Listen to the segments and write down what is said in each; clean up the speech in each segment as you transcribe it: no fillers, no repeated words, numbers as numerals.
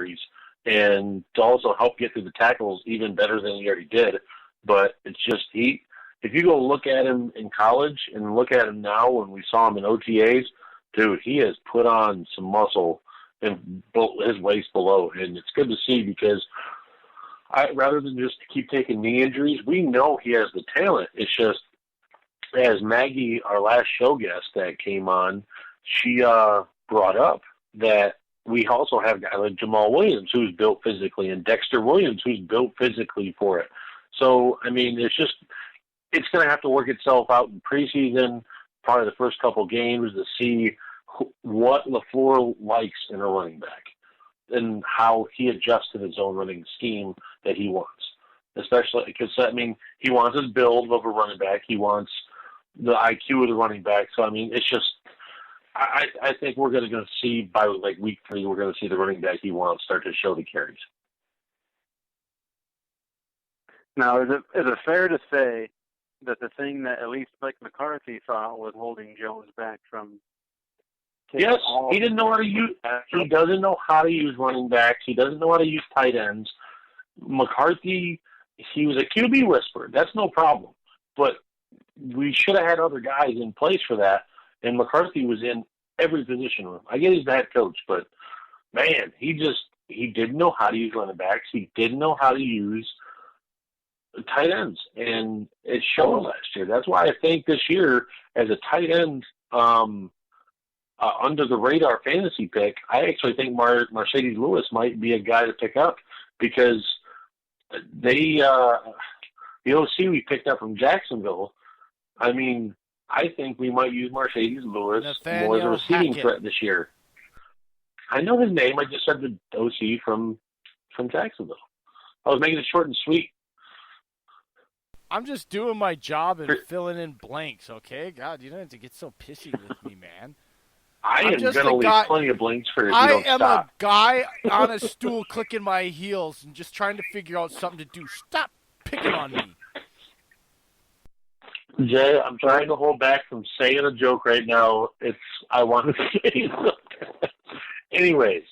injuries and to also help get through the tackles even better than he already did. But it's just if you go look at him in college and look at him now when we saw him in OTAs, dude, he has put on some muscle in his waist below. And it's good to see because rather than just keep taking knee injuries, we know he has the talent. It's just, as Maggie, our last show guest that came on, she brought up that we also have a guy like Jamal Williams who's built physically and Dexter Williams who's built physically for it. So, I mean, it's going to have to work itself out in preseason, probably the first couple games, to see what LaFleur likes in a running back and how he adjusts to his own running scheme that he wants. Especially because, I mean, he wants his build of a running back. He wants the IQ of the running back. So, I mean, it's just, I think we're going to see by like week 3, we're going to see the running back he wants start to show the carries. Now, is it fair to say that the thing that at least Mike McCarthy thought was holding Jones back from yes, he didn't know how to use. He doesn't know how to use running backs. He doesn't know how to use tight ends. McCarthy, he was a QB whisperer. That's no problem. But we should have had other guys in place for that. And McCarthy was in every position room. I get he's the head coach, but man, he didn't know how to use running backs. He didn't know how to use tight ends, and it showed last year. That's why I think this year, as a tight end under the radar fantasy pick, I actually think Mercedes Lewis might be a guy to pick up because the OC we picked up from Jacksonville. I mean, I think we might use Mercedes Lewis more as a receiving threat this year. I know his name. I just said the OC from Jacksonville. I was making it short and sweet. I'm just doing my job and filling in blanks, okay? God, you don't have to get so pissy with me, man. I am going to leave plenty of blanks for you if you don't stop. I am a guy on a stool clicking my heels and just trying to figure out something to do. Stop picking on me. Jay, I'm trying to hold back from saying a joke right now. I want to say something. Anyways,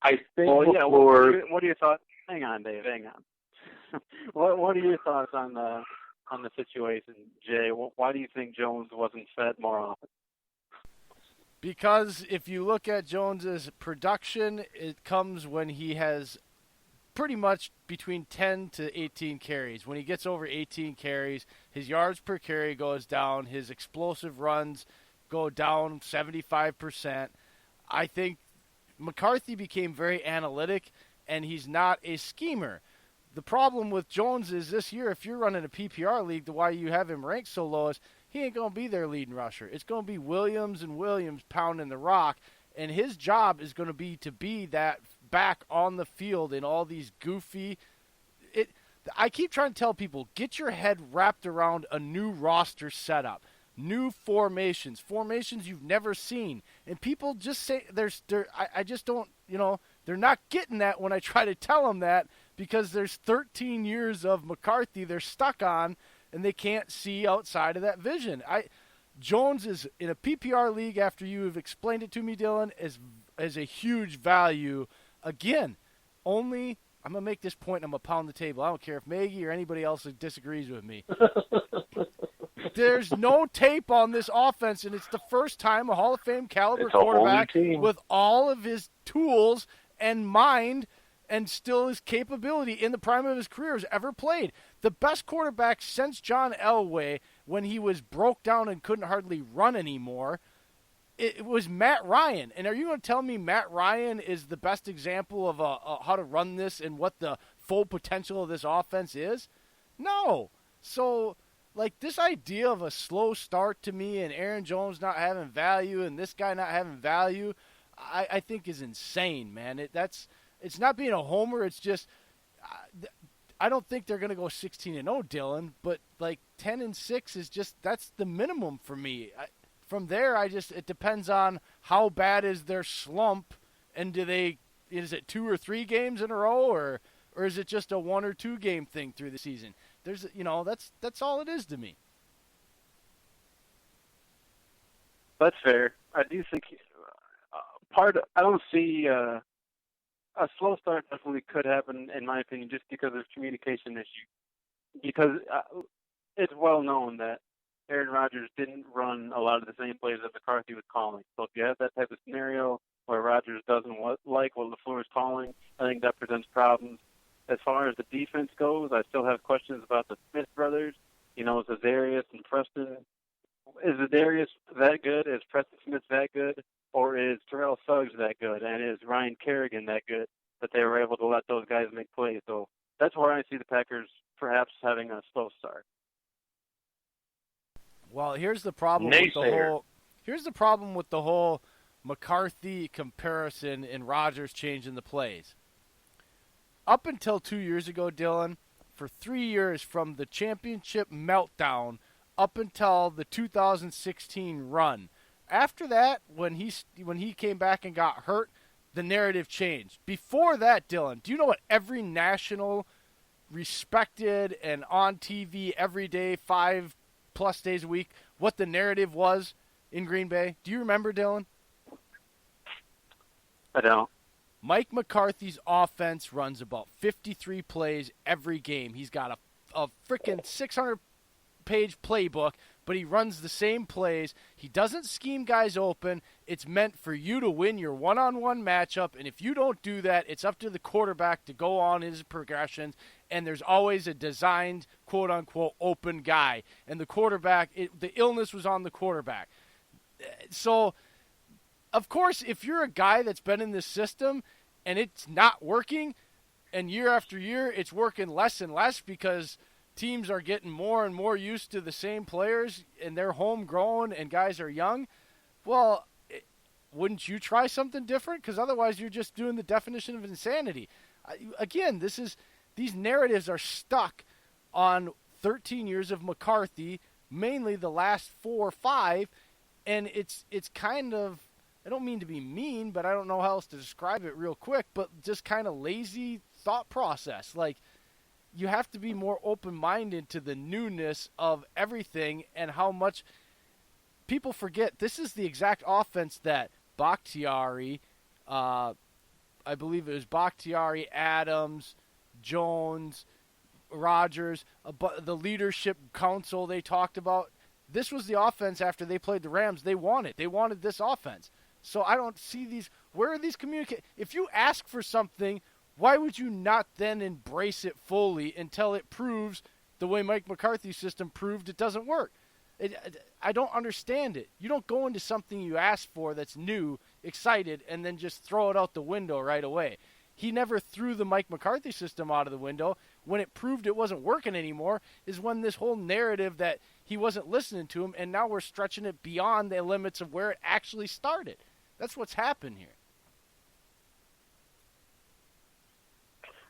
I think what are your thoughts? Hang on, Dave. Hang on. What are your thoughts on the situation, Jay? Why do you think Jones wasn't fed more often? Because if you look at Jones's production, it comes when he has pretty much between 10 to 18 carries. When he gets over 18 carries, his yards per carry goes down. His explosive runs go down 75%. I think McCarthy became very analytic, and he's not a schemer. The problem with Jones is this year, if you're running a PPR league, the why you have him ranked so low is he ain't going to be their leading rusher. It's going to be Williams and Williams pounding the rock, and his job is going to be that back on the field in all these goofy I keep trying to tell people, get your head wrapped around a new roster setup, new formations you've never seen. And people just say I just don't, they're not getting that when I try to tell them that, because there's 13 years of McCarthy they're stuck on and they can't see outside of that vision. Jones is in a PPR league, after you have explained it to me, Dillon, as a huge value. Again, I'm going to make this point and I'm going to pound the table. I don't care if Maggie or anybody else disagrees with me. There's no tape on this offense, and it's the first time a Hall of Fame caliber quarterback with all of his tools and mind and still his capability in the prime of his career has ever played. The best quarterback since John Elway, when he was broke down and couldn't hardly run anymore, it was Matt Ryan. And are you going to tell me Matt Ryan is the best example of how to run this and what the full potential of this offense is? No. So, this idea of a slow start to me and Aaron Jones not having value and this guy not having value, I think is insane, man. It's not being a homer. It's just I don't think they're going to go 16-0, Dillon, but 10-6 is just, that's the minimum for me. From there, it depends on how bad is their slump, and is it 2 or 3 games in a row, or is it just a 1 or 2 game thing through the season? There's, that's all it is to me. That's fair. I do think I don't see a slow start definitely could happen, in my opinion, just because of communication issues. Because it's well known that Aaron Rodgers didn't run a lot of the same plays that McCarthy was calling. So if you have that type of scenario where Rodgers doesn't like what LaFleur is calling, I think that presents problems. As far as the defense goes, I still have questions about the Smith brothers. Za'Darius and Preston. Is Za'Darius that good? Is Preston Smith that good? Or is Terrell Suggs that good? And is Ryan Kerrigan that good that they were able to let those guys make plays? So that's where I see the Packers perhaps having a slow start. Well, here's the problem with the whole McCarthy comparison and Rodgers changing the plays. Up until 2 years ago, Dillon, for 3 years from the championship meltdown up until the 2016 run. After that, when he came back and got hurt, the narrative changed. Before that, Dillon, do you know what every national, respected and on TV every day, 5+ days a week, what the narrative was in Green Bay? Do you remember, Dillon? I don't. Mike McCarthy's offense runs about 53 plays every game. He's got a freaking 600-page playbook, but he runs the same plays. He doesn't scheme guys open. It's meant for you to win your one-on-one matchup, and if you don't do that, it's up to the quarterback to go on his progressions, and there's always a designed, quote-unquote, open guy. And the quarterback, the illness was on the quarterback. So, of course, if you're a guy that's been in this system and it's not working, and year after year it's working less and less because teams are getting more and more used to the same players and they're homegrown and guys are young, well, wouldn't you try something different? Because otherwise you're just doing the definition of insanity. Again, these narratives are stuck on 13 years of McCarthy, mainly the last 4 or 5, and it's kind of, I don't mean to be mean, but I don't know how else to describe it real quick, but just kind of lazy thought process. Like, you have to be more open-minded to the newness of everything and how much people forget. This is the exact offense that Bakhtiari, I believe it was Bakhtiari, Adams, Jones, Rodgers, the leadership council they talked about. This was the offense after they played the Rams they wanted. They wanted this offense. So I don't see these. Where are these If you ask for something, why would you not then embrace it fully until it proves the way Mike McCarthy's system proved it doesn't work? I don't understand it. You don't go into something you asked for that's new, excited, and then just throw it out the window right away. He never threw the Mike McCarthy system out of the window. When it proved it wasn't working anymore is when this whole narrative that he wasn't listening to him, and now we're stretching it beyond the limits of where it actually started. That's what's happened here.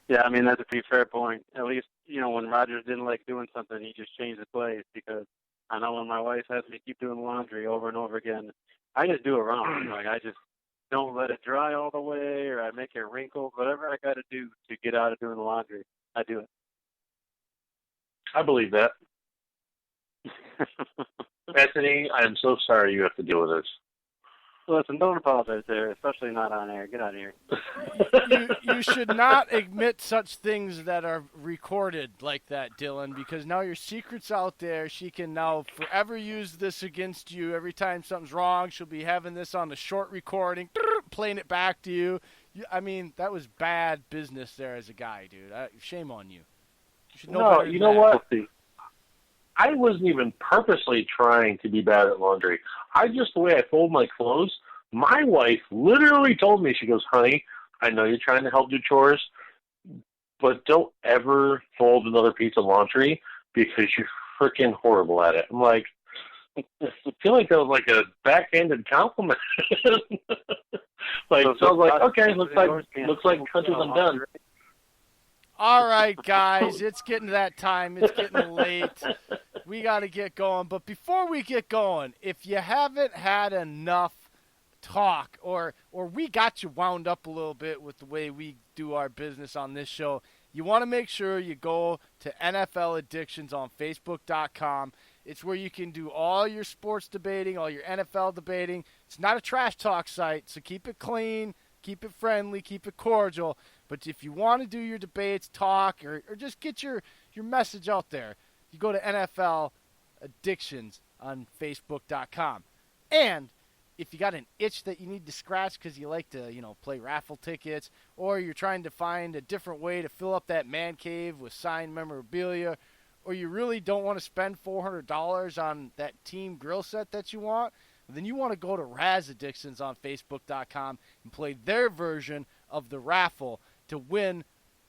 Yeah, I mean, that's a pretty fair point. At least, when Rodgers didn't like doing something, he just changed the plays, because I know when my wife has me keep doing laundry over and over again, I just do it wrong. Like, I just don't let it dry all the way, or I make it wrinkle. Whatever I got to do to get out of doing the laundry, I do it. I believe that. Anthony, I'm so sorry you have to deal with this. Listen, don't apologize there, especially not on air. Get out of here. You should not admit such things that are recorded like that, Dillon, because now your secret's out there. She can now forever use this against you. Every time something's wrong, she'll be having this on the short recording, playing it back to you. I mean, that was bad business there as a guy, dude. Shame on you. You should know better than you know that. what? I wasn't even purposely trying to be bad at laundry. The way I fold my clothes, my wife literally told me, she goes, honey, I know you're trying to help do chores, but don't ever fold another piece of laundry because you're freaking horrible at it. I'm like, I feel like that was like a backhanded compliment. So I was like, okay, looks like countries I'm done. All right, guys, it's getting to that time. It's getting late. We got to get going. But before we get going, if you haven't had enough talk or we got you wound up a little bit with the way we do our business on this show, you want to make sure you go to NFL Addictions on Facebook.com. It's where you can do all your sports debating, all your NFL debating. It's not a trash talk site, so keep it clean. keep it friendly, keep it cordial. But if you want to do your debates, talk, or just get your message out there, you go to NFL Addictions on Facebook.com. And if you got an itch that you need to scratch because you like to, play raffle tickets, or you're trying to find a different way to fill up that man cave with signed memorabilia, or you really don't want to spend $400 on that team grill set that you want, then you want to go to Raz Addictions on Facebook.com and play their version of the raffle to win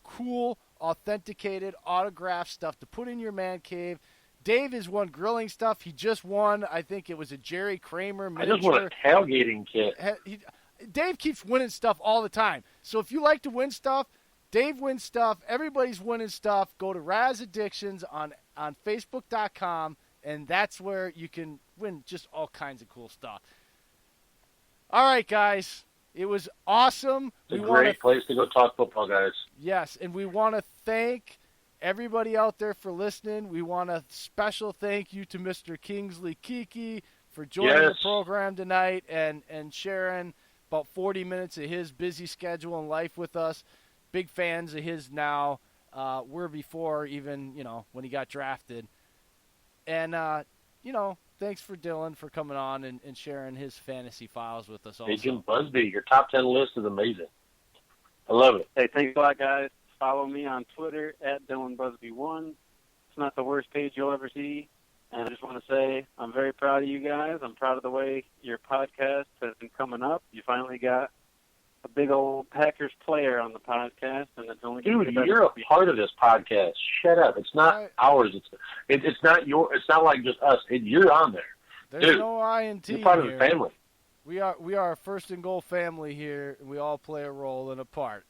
cool, authenticated, autographed stuff to put in your man cave. Dave has won grilling stuff. He just won, I think it was a Jerry Kramer miniature. I just won a tailgating kit. Dave keeps winning stuff all the time. So if you like to win stuff, Dave wins stuff. Everybody's winning stuff. Go to Raz Addictions on Facebook.com, and that's where you can win just all kinds of cool stuff. All right, guys. It was awesome. It's a great place to go talk football, guys. Yes, and we want to thank everybody out there for listening. We want a special thank you to Mr. Kingsley Keke for joining the program tonight and sharing about 40 minutes of his busy schedule and life with us. Big fans of his now. Were before even, when he got drafted. And, thanks for Dillon for coming on and sharing his fantasy files with us also. Agent Busby, your top 10 list is amazing. I love it. Hey, thanks a lot, guys. Follow me on Twitter at DillonBusby1. It's not the worst page you'll ever see. And I just want to say I'm very proud of you guys. I'm proud of the way your podcast has been coming up. You finally got a big old Packers player on the podcast, and it's only dude, you're a part of this podcast. Shut up. It's not ours. It's not your. It's not like just us. You're on there. There's no I and T. You're part here. of the family. We are a first and goal family here, and we all play a role and a part.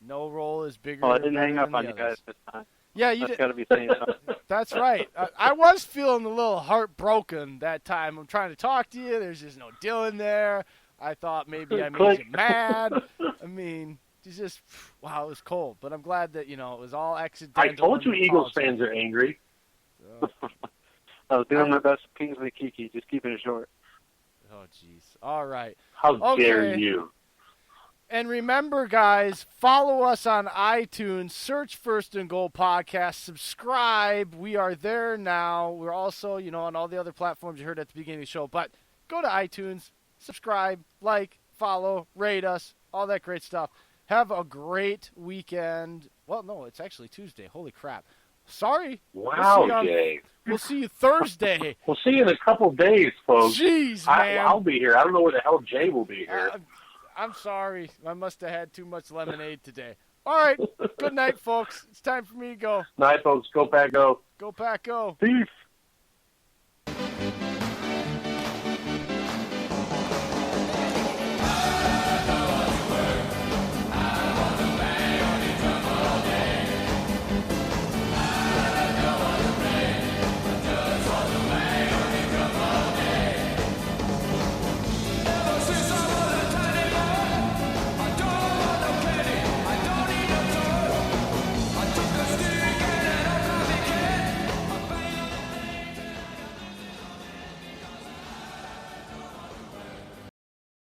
No role is bigger. Oh, I didn't hang up on others. You guys this time. Yeah, you That's did. got to be saying something. That's right. I was feeling a little heartbroken that time. I'm trying to talk to you. There's just no Dillon there. I thought maybe I made you mad. I mean, it's just, wow, it was cold. But I'm glad that, it was all accidental. I told you Eagles fans are angry. So, I was doing my best with Kingsley Keke, just keeping it short. oh, jeez. All right. How dare you? And remember, guys, follow us on iTunes. Search First and Goal Podcast. Subscribe. We are there now. We're also, on all the other platforms you heard at the beginning of the show. But go to iTunes. Subscribe, like, follow, rate us, all that great stuff. Have a great weekend. Well, no, it's actually Tuesday. Holy crap. Sorry. Wow, Jay. We'll see you Thursday. We'll see you in a couple days, folks. Jeez, man. I'll be here. I don't know where the hell Jay will be here. I'm sorry. I must have had too much lemonade today. All right. Good night, folks. It's time for me to go. Night, folks. Go Pack, go. Go Pack, go. Peace.